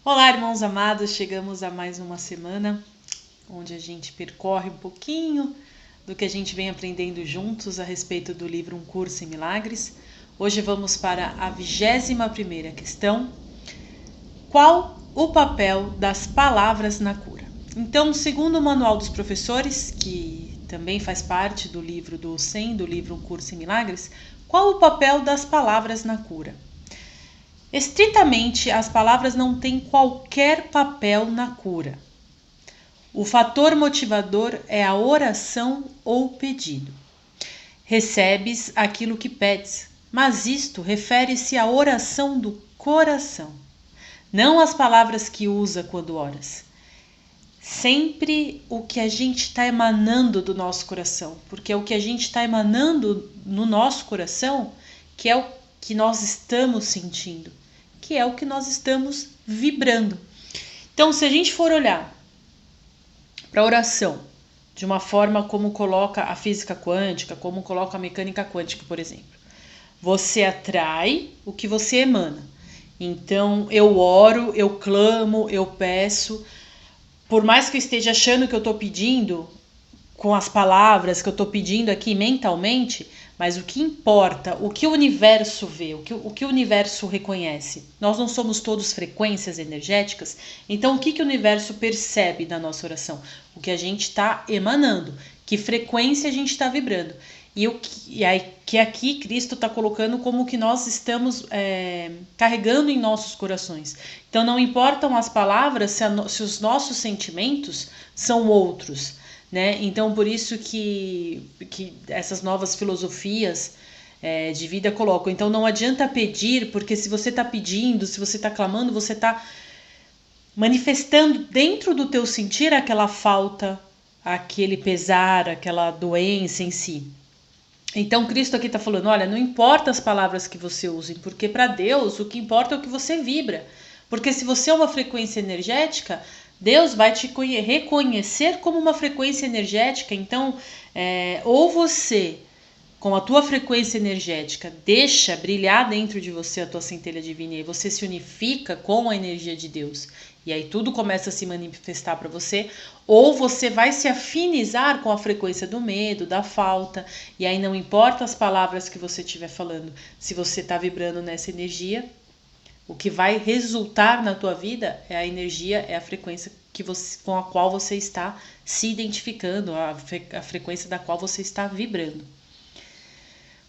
Olá, irmãos amados, chegamos a mais uma semana onde a gente percorre um pouquinho do que a gente vem aprendendo juntos a respeito do livro Um Curso em Milagres. Hoje vamos para a 21ª questão. Qual o papel das palavras na cura? Então, segundo o Manual dos Professores, que também faz parte do livro do SEM, do livro Um Curso em Milagres, qual o papel das palavras na cura? Estritamente, as palavras não têm qualquer papel na cura. O fator motivador é a oração ou pedido. Recebes aquilo que pedes, mas isto refere-se à oração do coração, não às palavras que usa quando oras. Sempre o que a gente está emanando do nosso coração, porque é o que a gente está emanando no nosso coração que é o que nós estamos sentindo, que é o que nós estamos vibrando. Então, se a gente for olhar para a oração de uma forma como coloca a física quântica, como coloca a mecânica quântica, por exemplo, você atrai o que você emana. Então, eu oro, eu clamo, eu peço, por mais que eu esteja achando que eu estou pedindo com as palavras que eu estou pedindo aqui mentalmente, mas o que importa, o que o universo vê, o que o universo reconhece. Nós não somos todos frequências energéticas, então o que o universo percebe da nossa oração? O que a gente está emanando, que frequência a gente está vibrando. E aí, que aqui Cristo está colocando como que nós estamos carregando em nossos corações. Então não importam as palavras se os nossos sentimentos são outros. Né? Então, por isso que essas novas filosofias de vida colocam. Então, não adianta pedir, porque se você está pedindo, se você está clamando, você está manifestando dentro do teu sentir aquela falta, aquele pesar, aquela doença em si. Então, Cristo aqui está falando, olha, não importa as palavras que você use, porque para Deus o que importa é o que você vibra. Porque se você é uma frequência energética, Deus vai te reconhecer como uma frequência energética. Então, ou você, com a tua frequência energética, deixa brilhar dentro de você a tua centelha divina e você se unifica com a energia de Deus. E aí tudo começa a se manifestar para você. Ou você vai se afinizar com a frequência do medo, da falta. E aí não importa as palavras que você estiver falando. Se você está vibrando nessa energia, o que vai resultar na tua vida é a energia, é a frequência com a qual você está se identificando, a frequência da qual você está vibrando.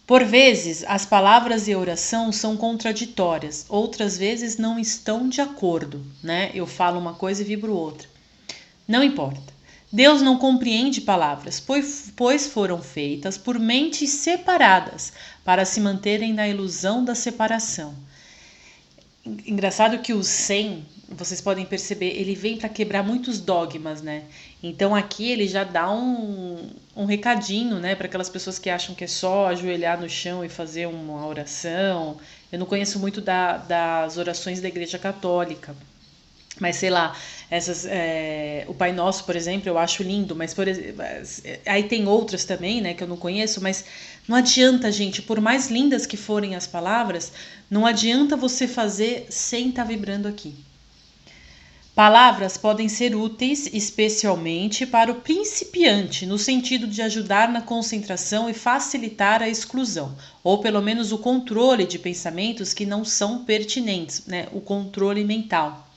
Por vezes, as palavras e a oração são contraditórias, outras vezes não estão de acordo, né? Eu falo uma coisa e vibro outra. Não importa. Deus não compreende palavras, pois foram feitas por mentes separadas, para se manterem na ilusão da separação. Engraçado que o SEM, vocês podem perceber, ele vem para quebrar muitos dogmas, né? Então aqui ele já dá um recadinho, né, para aquelas pessoas que acham que é só ajoelhar no chão e fazer uma oração. Eu não conheço muito das orações da Igreja Católica, mas sei lá, o Pai Nosso, por exemplo, eu acho lindo, mas aí tem outras também, né, que eu não conheço, mas não adianta, gente, por mais lindas que forem as palavras, não adianta você fazer sem estar vibrando aqui. Palavras podem ser úteis, especialmente para o principiante, no sentido de ajudar na concentração e facilitar a exclusão, ou pelo menos o controle de pensamentos que não são pertinentes, né, o controle mental.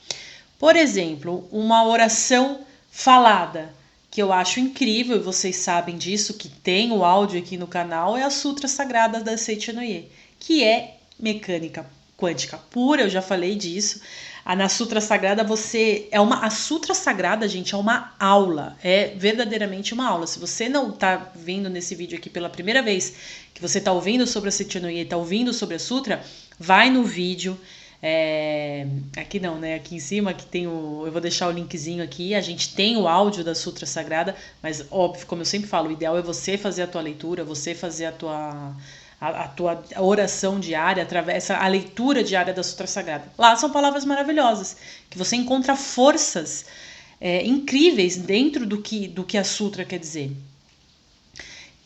Por exemplo, uma oração falada, que eu acho incrível, e vocês sabem disso, que tem o áudio aqui no canal, é a Sutra Sagrada da Seitanoye, que é mecânica quântica pura, eu já falei disso. Na Sutra Sagrada a Sutra Sagrada, gente, é uma aula, é verdadeiramente uma aula. Se você não está vendo nesse vídeo aqui pela primeira vez, que você está ouvindo sobre a Seitanoye, está ouvindo sobre a Sutra, vai no vídeo. Aqui não, né? Aqui em cima que tem eu vou deixar o linkzinho aqui. A gente tem o áudio da Sutra Sagrada, mas óbvio, como eu sempre falo, o ideal é você fazer a tua leitura, você fazer a tua oração diária, através a leitura diária da Sutra Sagrada. Lá são palavras maravilhosas, que você encontra forças incríveis dentro do que a Sutra quer dizer.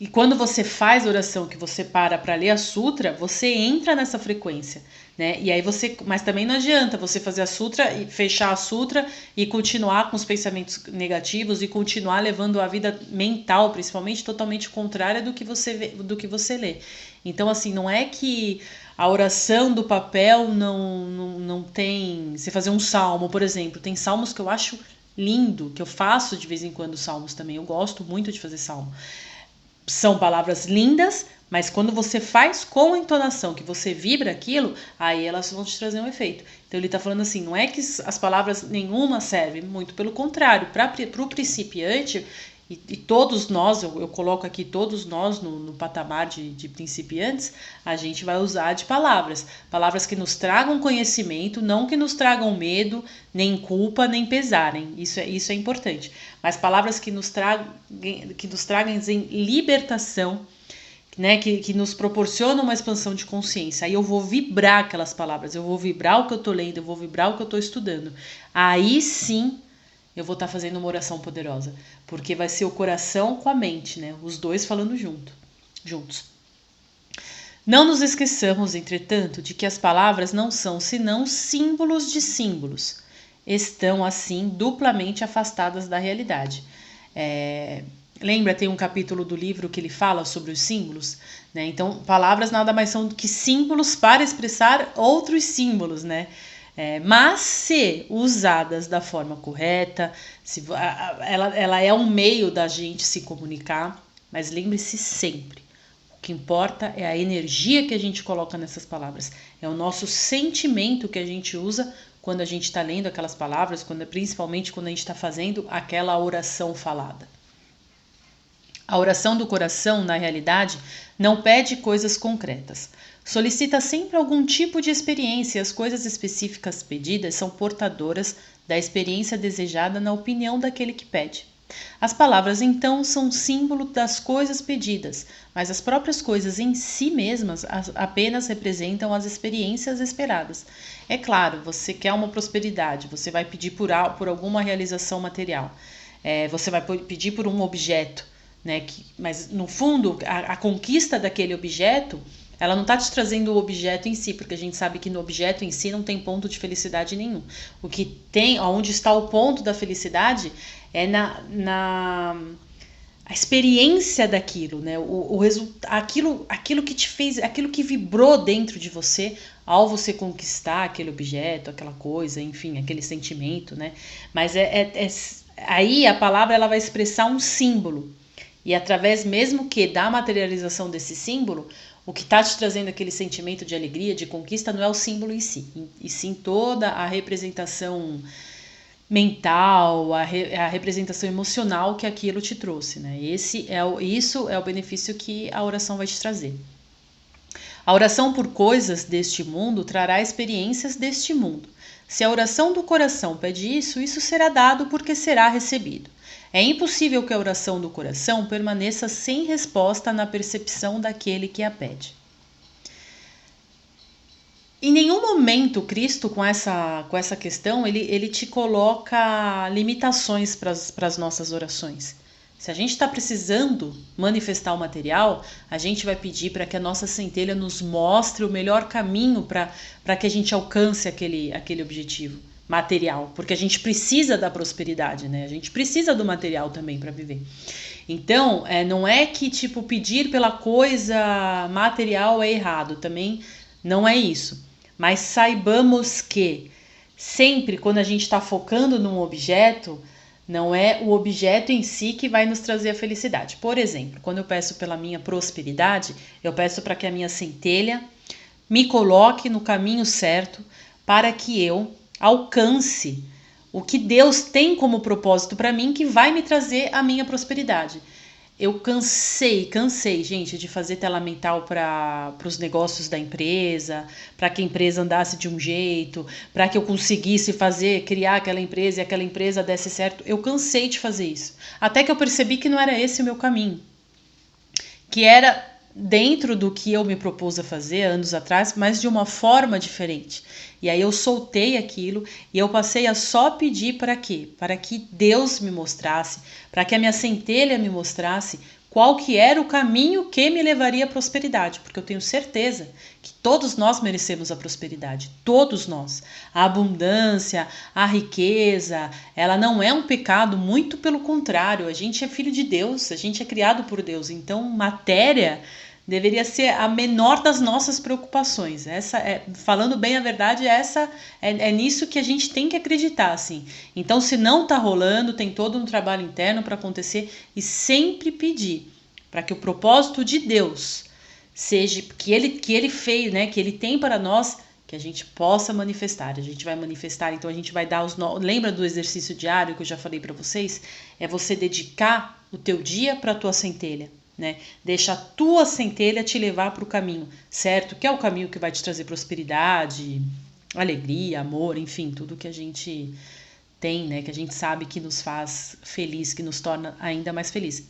E quando você faz a oração, que você para ler a Sutra, você entra nessa frequência. né? E aí mas também não adianta você fazer a sutra e fechar a sutra e continuar com os pensamentos negativos e continuar levando a vida mental, principalmente, totalmente contrária do que você lê. Então, assim, não é que a oração do papel não tem... Você fazer um salmo, por exemplo, tem salmos que eu acho lindo, que eu faço de vez em quando salmos também, eu gosto muito de fazer salmo. São palavras lindas, mas quando você faz com a entonação, que você vibra aquilo, aí elas vão te trazer um efeito. Então ele está falando assim, não é que as palavras nenhuma servem, muito pelo contrário, para o principiante, e todos nós, eu coloco aqui todos nós no patamar de principiantes, a gente vai usar de palavras que nos tragam conhecimento, não que nos tragam medo, nem culpa, nem pesarem, isso é importante, mas palavras que nos tragam libertação, né, que nos proporcionam uma expansão de consciência. Aí eu vou vibrar aquelas palavras, eu vou vibrar o que eu estou lendo, eu vou vibrar o que eu estou estudando. Aí sim eu vou estar fazendo uma oração poderosa, porque vai ser o coração com a mente, né? Os dois falando juntos. Não nos esqueçamos, entretanto, de que as palavras não são senão símbolos de símbolos. Estão, assim, duplamente afastadas da realidade. Lembra, tem um capítulo do livro que ele fala sobre os símbolos, né? Então, palavras nada mais são do que símbolos para expressar outros símbolos, né? Mas se usadas da forma correta, ela é um meio da gente se comunicar, mas lembre-se sempre, o que importa é a energia que a gente coloca nessas palavras, é o nosso sentimento que a gente usa quando a gente está lendo aquelas palavras, principalmente quando a gente está fazendo aquela oração falada. A oração do coração, na realidade, não pede coisas concretas. Solicita sempre algum tipo de experiência e as coisas específicas pedidas são portadoras da experiência desejada na opinião daquele que pede. As palavras, então, são símbolo das coisas pedidas, mas as próprias coisas em si mesmas apenas representam as experiências esperadas. É claro, você quer uma prosperidade, você vai pedir por alguma realização material, você vai pedir por um objeto, né? Mas no fundo a conquista daquele objeto, ela não está te trazendo o objeto em si, porque a gente sabe que no objeto em si não tem ponto de felicidade nenhum. O que tem, onde está o ponto da felicidade é a experiência daquilo, né? Aquilo que te fez, aquilo que vibrou dentro de você ao você conquistar aquele objeto, aquela coisa, enfim, aquele sentimento, né? Mas aí a palavra ela vai expressar um símbolo. E através mesmo que da materialização desse símbolo, o que está te trazendo aquele sentimento de alegria, de conquista, não é o símbolo em si, e sim toda a representação mental, a representação emocional que aquilo te trouxe, né? Isso é o benefício que a oração vai te trazer. A oração por coisas deste mundo trará experiências deste mundo. Se a oração do coração pede isso, isso será dado porque será recebido. É impossível que a oração do coração permaneça sem resposta na percepção daquele que a pede. Em nenhum momento Cristo, com essa questão, ele te coloca limitações para as nossas orações. Se a gente está precisando manifestar o material, a gente vai pedir para que a nossa centelha nos mostre o melhor caminho para que a gente alcance aquele objetivo material, porque a gente precisa da prosperidade, né? A gente precisa do material também para viver. Então, não é que tipo pedir pela coisa material é errado, também não é isso. Mas saibamos que sempre quando a gente está focando num objeto, não é o objeto em si que vai nos trazer a felicidade. Por exemplo, quando eu peço pela minha prosperidade, eu peço para que a minha centelha me coloque no caminho certo para que eu alcance o que Deus tem como propósito para mim, que vai me trazer a minha prosperidade. Eu cansei, gente, de fazer tela mental para os negócios da empresa, para que a empresa andasse de um jeito, para que eu conseguisse criar aquela empresa e aquela empresa desse certo. Eu cansei de fazer isso. Até que eu percebi que não era esse o meu caminho. Que era dentro do que eu me propus a fazer anos atrás, mas de uma forma diferente. E aí eu soltei aquilo e eu passei a só pedir para quê? Para que Deus me mostrasse, para que a minha centelha me mostrasse qual que era o caminho que me levaria à prosperidade, porque eu tenho certeza que todos nós merecemos a prosperidade, todos nós. A abundância, a riqueza, ela não é um pecado, muito pelo contrário, a gente é filho de Deus, a gente é criado por Deus, então matéria deveria ser a menor das nossas preocupações. Essa falando bem a verdade, é nisso que a gente tem que acreditar, assim. Então, se não tá rolando, tem todo um trabalho interno para acontecer e sempre pedir para que o propósito de Deus seja que ele fez, né, que ele tem para nós, que a gente possa manifestar. A gente vai manifestar, então a gente vai dar lembra do exercício diário que eu já falei para vocês? É você dedicar o teu dia para a tua centelha. Né? Deixa a tua centelha te levar para o caminho certo, que é o caminho que vai te trazer prosperidade, alegria, amor, enfim, tudo que a gente tem, né? Que a gente sabe que nos faz feliz, que nos torna ainda mais feliz.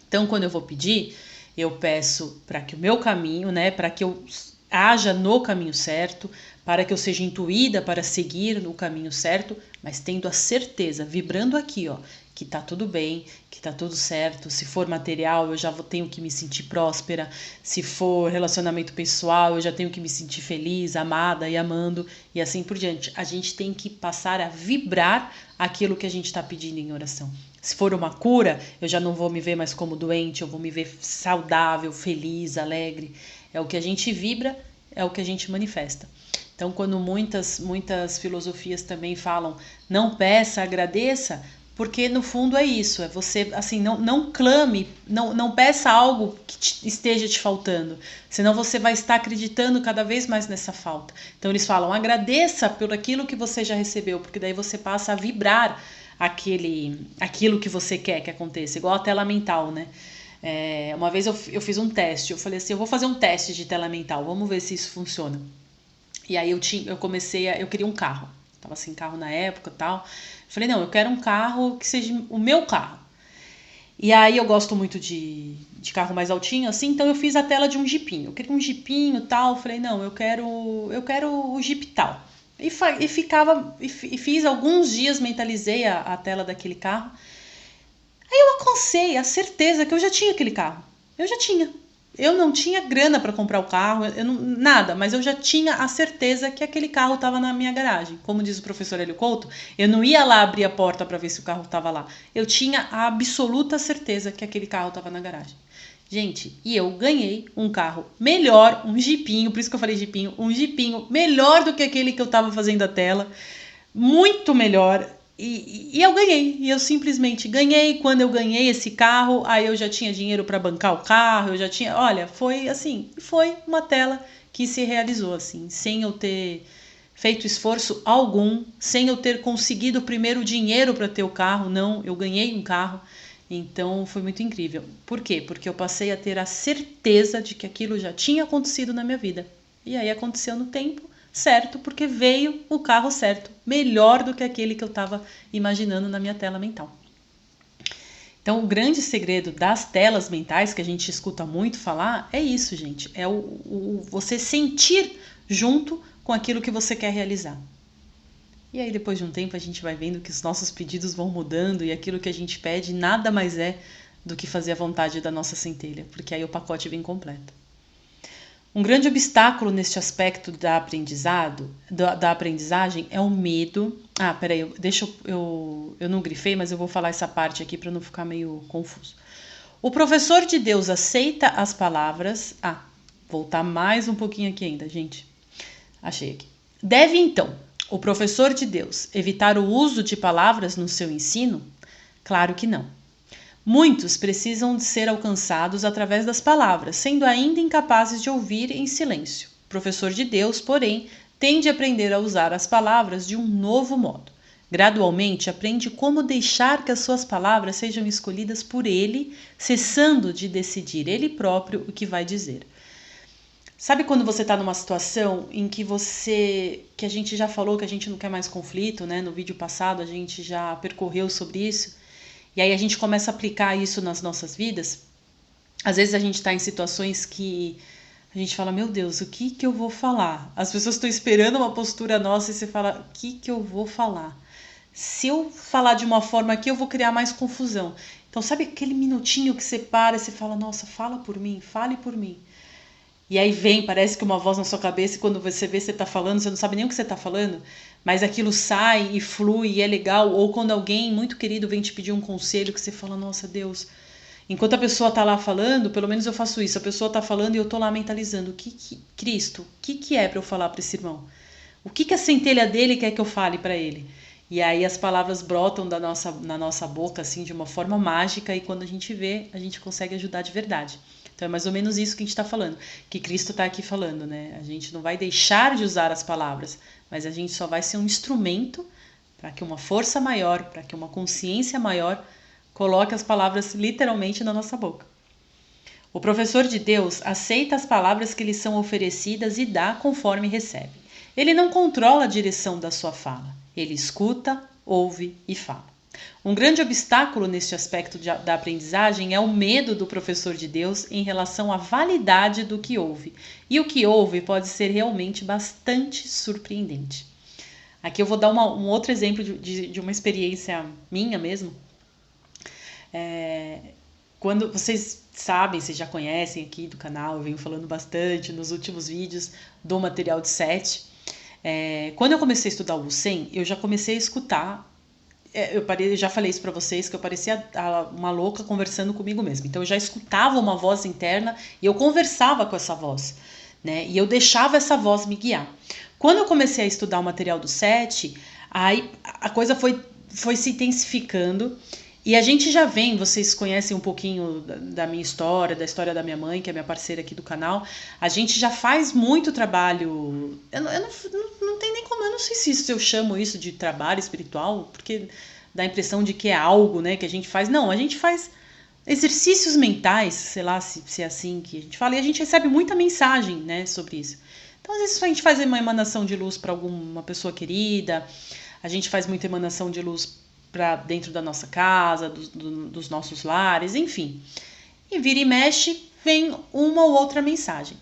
Então, quando eu vou pedir, eu peço para que o meu caminho, né? Para que eu haja no caminho certo, para que eu seja intuída para seguir no caminho certo, mas tendo a certeza, vibrando aqui, ó, que tá tudo bem, que tá tudo certo. Se for material, eu já tenho que me sentir próspera. Se for relacionamento pessoal, eu já tenho que me sentir feliz, amada e amando, e assim por diante. A gente tem que passar a vibrar aquilo que a gente está pedindo em oração. Se for uma cura, eu já não vou me ver mais como doente, eu vou me ver saudável, feliz, alegre. É o que a gente vibra, é o que a gente manifesta. Então, quando muitas filosofias também falam, não peça, agradeça, porque no fundo é isso, é você, assim, não clame, não peça algo que esteja te faltando, senão você vai estar acreditando cada vez mais nessa falta. Então eles falam, agradeça por aquilo que você já recebeu, porque daí você passa a vibrar aquilo que você quer que aconteça, igual a tela mental, né? Uma vez eu fiz um teste, eu falei assim, eu vou fazer um teste de tela mental, vamos ver se isso funciona. E aí eu queria um carro, tava sem carro na época e tal. Falei, não, eu quero um carro que seja o meu carro. E aí eu gosto muito de carro mais altinho, assim, então eu fiz a tela de um jipinho. Eu queria um jipinho e tal. Falei, não, eu quero o Jeep tal. E fiz alguns dias, mentalizei a tela daquele carro. Aí eu alcancei a certeza que eu já tinha aquele carro. Eu já tinha. Eu não tinha grana para comprar o carro, nada, mas eu já tinha a certeza que aquele carro estava na minha garagem. Como diz o professor Hélio Couto, eu não ia lá abrir a porta para ver se o carro estava lá. Eu tinha a absoluta certeza que aquele carro estava na garagem. Gente, e eu ganhei um carro melhor, um jipinho, por isso que eu falei jipinho, um jipinho melhor do que aquele que eu estava fazendo a tela, muito melhor. E eu ganhei, e eu simplesmente ganhei. Quando eu ganhei esse carro, aí eu já tinha dinheiro para bancar o carro, eu já tinha, olha, foi assim, foi uma tela que se realizou assim, sem eu ter feito esforço algum, sem eu ter conseguido primeiro o dinheiro para ter o carro, não, eu ganhei um carro. Então foi muito incrível. Por quê? Porque eu passei a ter a certeza de que aquilo já tinha acontecido na minha vida. E aí aconteceu no tempo certo, porque veio o carro certo, melhor do que aquele que eu estava imaginando na minha tela mental. Então, o grande segredo das telas mentais, que a gente escuta muito falar, é isso, gente. É você sentir junto com aquilo que você quer realizar. E aí, depois de um tempo, a gente vai vendo que os nossos pedidos vão mudando e aquilo que a gente pede nada mais é do que fazer a vontade da nossa centelha, porque aí o pacote vem completo. Um grande obstáculo neste aspecto da aprendizagem é o medo. Peraí, eu não grifei, mas eu vou falar essa parte aqui para não ficar meio confuso. O professor de Deus aceita as palavras. Voltar mais um pouquinho aqui ainda, gente. Achei aqui. Deve então o professor de Deus evitar o uso de palavras no seu ensino? Claro que não. Muitos precisam de ser alcançados através das palavras, sendo ainda incapazes de ouvir em silêncio. O professor de Deus, porém, tem de aprender a usar as palavras de um novo modo. Gradualmente, aprende como deixar que as suas palavras sejam escolhidas por ele, cessando de decidir ele próprio o que vai dizer. Sabe quando você está numa situação em que a gente já falou que a gente não quer mais conflito, né? No vídeo passado a gente já percorreu sobre isso. E aí a gente começa a aplicar isso nas nossas vidas. Às vezes a gente está em situações que a gente fala, meu Deus, o que eu vou falar? As pessoas estão esperando uma postura nossa e você fala, o que eu vou falar? Se eu falar de uma forma aqui, eu vou criar mais confusão. Então, sabe aquele minutinho que você para e você fala, nossa, fala por mim, fale por mim. E aí parece que uma voz na sua cabeça, e quando você vê você tá falando, você não sabe nem o que você tá falando, mas aquilo sai e flui e é legal. Ou quando alguém muito querido vem te pedir um conselho, que você fala, nossa, Deus, enquanto a pessoa tá lá falando, pelo menos eu faço isso, a pessoa tá falando e eu tô lá mentalizando, Cristo, o que é para eu falar para esse irmão? O que a centelha dele quer que eu fale para ele? E aí as palavras brotam na nossa boca, assim, de uma forma mágica, e quando a gente vê, a gente consegue ajudar de verdade. Então é mais ou menos isso que a gente está falando, que Cristo está aqui falando, né? A gente não vai deixar de usar as palavras, mas a gente só vai ser um instrumento para que uma força maior, para que uma consciência maior coloque as palavras literalmente na nossa boca. O professor de Deus aceita as palavras que lhe são oferecidas e dá conforme recebe. Ele não controla a direção da sua fala. Ele escuta, ouve e fala. Um grande obstáculo neste aspecto da aprendizagem é o medo do professor de Deus em relação à validade do que ouve. E o que ouve pode ser realmente bastante surpreendente. Aqui eu vou dar um outro exemplo de uma experiência minha mesmo. Quando vocês sabem, vocês já conhecem aqui do canal, eu venho falando bastante nos últimos vídeos do material de 7. Quando eu comecei a estudar o Wusen, eu já comecei a escutar. Eu já falei isso para vocês, que eu parecia uma louca conversando comigo mesma. Então eu já escutava uma voz interna e eu conversava com essa voz, né? E eu deixava essa voz me guiar. Quando eu comecei a estudar o material do 7, aí a coisa foi se intensificando. E a gente já vem, vocês conhecem um pouquinho da minha história, da história da minha mãe, que é minha parceira aqui do canal. A gente já faz muito trabalho. Eu não tem nem como, eu não sei se eu chamo isso de trabalho espiritual, porque dá a impressão de que é algo, né, que a gente faz. Não, a gente faz exercícios mentais, sei lá se é assim que a gente fala, e a gente recebe muita mensagem, né, sobre isso. Então, às vezes, a gente faz uma emanação de luz para alguma pessoa querida, a gente faz muita emanação de luz para dentro da nossa casa, dos nossos lares, enfim. E vira e mexe, vem uma ou outra mensagem.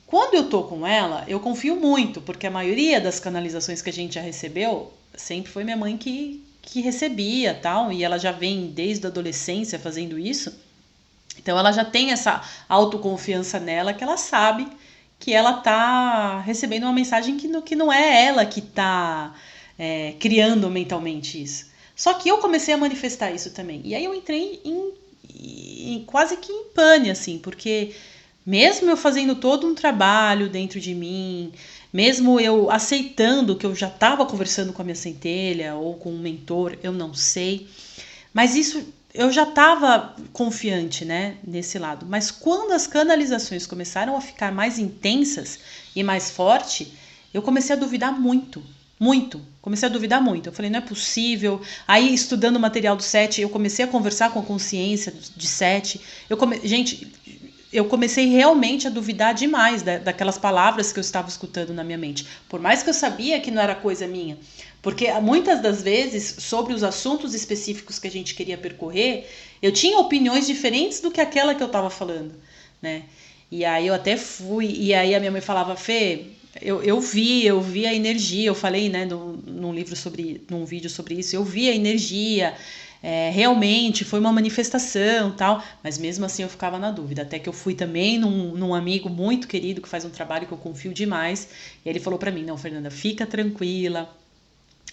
Quando eu tô com ela, eu confio muito, porque a maioria das canalizações que a gente já recebeu, sempre foi minha mãe que recebia, tal, e ela já vem desde a adolescência fazendo isso. Então ela já tem essa autoconfiança nela, que ela sabe que ela tá recebendo uma mensagem que não é ela que tá criando mentalmente isso. Só que eu comecei a manifestar isso também. E aí eu entrei quase que em pane, assim, porque mesmo eu fazendo todo um trabalho dentro de mim, mesmo eu aceitando que eu já estava conversando com a minha centelha ou com um mentor, eu não sei, mas isso eu já estava confiante, né, nesse lado. Mas quando as canalizações começaram a ficar mais intensas e mais forte, eu comecei a duvidar muito. Comecei a duvidar muito. Eu falei, não é possível. Aí, estudando o material do 7, eu comecei a conversar com a consciência de 7. Gente, eu comecei realmente a duvidar demais daquelas palavras que eu estava escutando na minha mente. Por mais que eu sabia que não era coisa minha. Porque muitas das vezes, sobre os assuntos específicos que a gente queria percorrer, eu tinha opiniões diferentes do que aquela que eu estava falando, né? E aí eu até fui, e aí a minha mãe falava, Fê, eu vi a energia, eu falei, né, num vídeo sobre isso, eu vi a energia, realmente foi uma manifestação, tal, mas mesmo assim eu ficava na dúvida, até que eu fui também num amigo muito querido que faz um trabalho que eu confio demais, e ele falou pra mim, não, Fernanda, fica tranquila.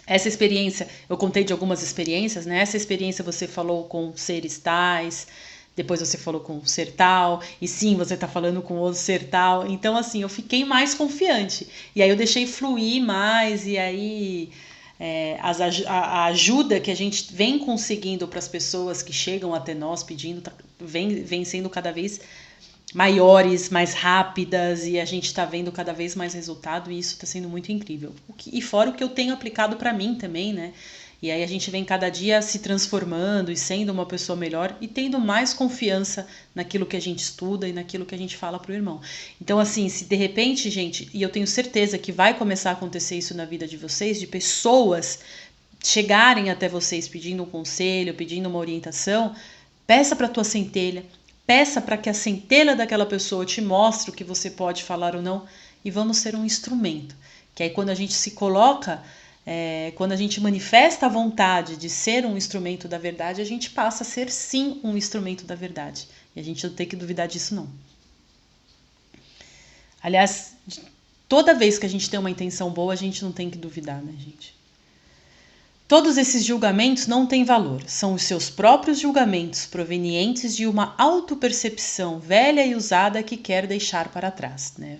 Essa experiência, eu contei de algumas experiências, né? Essa experiência você falou com seres tais, depois você falou com um ser tal, e sim, você tá falando com outro ser tal. Então, assim, eu fiquei mais confiante. E aí eu deixei fluir mais, e aí a ajuda que a gente vem conseguindo para as pessoas que chegam até nós pedindo, vem sendo cada vez maiores, mais rápidas, e a gente está vendo cada vez mais resultado, e isso está sendo muito incrível. E fora o que eu tenho aplicado para mim também, né? E aí a gente vem cada dia se transformando e sendo uma pessoa melhor e tendo mais confiança naquilo que a gente estuda e naquilo que a gente fala pro irmão. Então, assim, se de repente, gente, e eu tenho certeza que vai começar a acontecer isso na vida de vocês, de pessoas chegarem até vocês pedindo um conselho, pedindo uma orientação, peça para tua centelha, peça para que a centelha daquela pessoa te mostre o que você pode falar ou não, e vamos ser um instrumento. Que aí quando a gente se coloca quando a gente manifesta a vontade de ser um instrumento da verdade, a gente passa a ser sim um instrumento da verdade. E a gente não tem que duvidar disso, não. Aliás, toda vez que a gente tem uma intenção boa, a gente não tem que duvidar, né, gente? Todos esses julgamentos não têm valor, são os seus próprios julgamentos provenientes de uma autopercepção velha e usada que quer deixar para trás, né?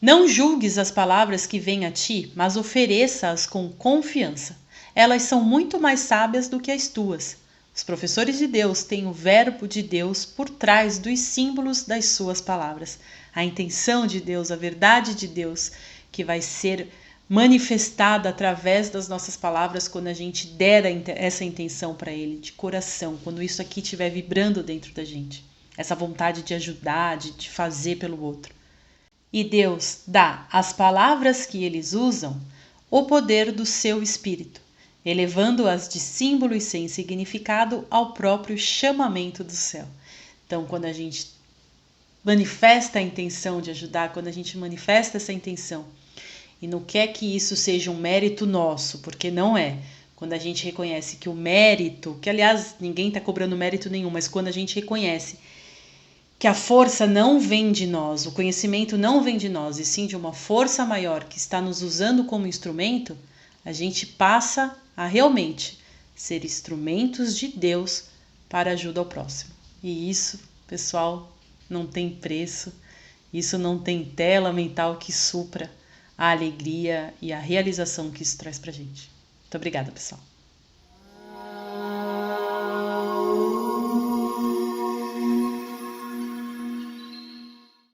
Não julgues as palavras que vêm a ti, mas ofereça-as com confiança. Elas são muito mais sábias do que as tuas. Os professores de Deus têm o verbo de Deus por trás dos símbolos das suas palavras. A intenção de Deus, a verdade de Deus, que vai ser manifestada através das nossas palavras quando a gente der essa intenção para Ele, de coração, quando isso aqui estiver vibrando dentro da gente. Essa vontade de ajudar, de fazer pelo outro. E Deus dá às palavras que eles usam o poder do seu espírito, elevando-as de símbolos sem significado ao próprio chamamento do céu. Então, quando a gente manifesta a intenção de ajudar, quando a gente manifesta essa intenção e não quer que isso seja um mérito nosso, porque não é. Quando a gente reconhece que o mérito, que aliás ninguém está cobrando mérito nenhum, mas quando a gente reconhece que a força não vem de nós, o conhecimento não vem de nós, e sim de uma força maior que está nos usando como instrumento, a gente passa a realmente ser instrumentos de Deus para ajuda ao próximo. E isso, pessoal, não tem preço, isso não tem tela mental que supra a alegria e a realização que isso traz pra gente. Muito obrigada, pessoal.